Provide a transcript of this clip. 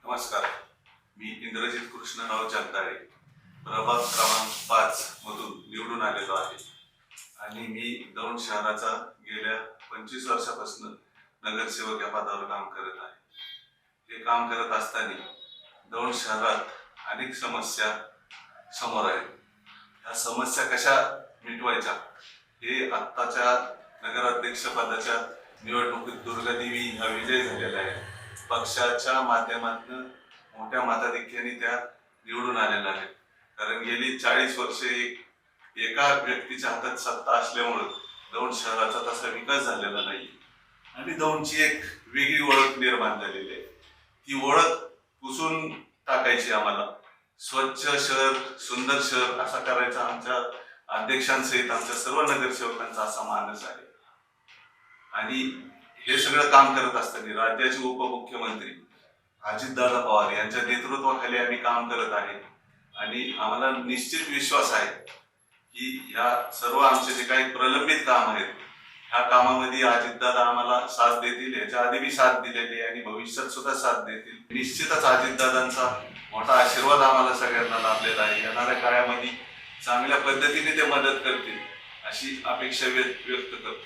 नमस्कार. मी इंद्रजित कृष्णराव जगदाळे, प्रभाग क्रमांक 5 मधून निवडून आलेलो आहे आणि मी दौंड शहराचा गेल्या 25 वर्षापासून नगरसेवक या पदावर काम करत आहे. हे काम करत असताना दौंड शहरात अनेक समस्या समोर आहेत. ह्या समस्या कशा मिटवायच्या हे आत्ताच्या नगराध्यक्ष पदाच्या निवडणुकीत दुर्गादेवी हा विजय झालेला आहे. पक्षाच्या माध्यमातून मोठ्या मताधिक्याने त्या निवडून आलेल्या आहेत. कारण गेली 40 वर्षे एका व्यक्तीच्या हातात सत्ता असल्यामुळे दौंड शहराचा तसा विकास झालेला नाही आणि दौंडची एक वेगळी ओळख निर्माण झालेली आहे. ती ओळख पुसून टाकायची आम्हाला. स्वच्छ शहर, सुंदर शहर असा करायचा आमच्या अध्यक्षांसहित आमच्या सर्व नगरसेवकांचा असा मानस आहे. आणि हे सगळं काम करत असताना राज्याचे उपमुख्यमंत्री अजितदादा पवार यांच्या नेतृत्वाखाली आम्ही काम करत आहे आणि आम्हाला निश्चित विश्वास आहे की या सर्व आमचे जे काही प्रलंबित काम आहेत ह्या कामामध्ये अजितदादा आम्हाला साथ देतील. याच्या आधी बी साथ दिलेली आहे आणि भविष्यात सुद्धा साथ देतील. निश्चितच अजितदादांचा मोठा आशीर्वाद आम्हाला सगळ्यांना लाभलेला आहे. येणाऱ्या काळामध्ये चांगल्या पद्धतीने ते मदत करतील अशी अपेक्षा व्यक्त करतो.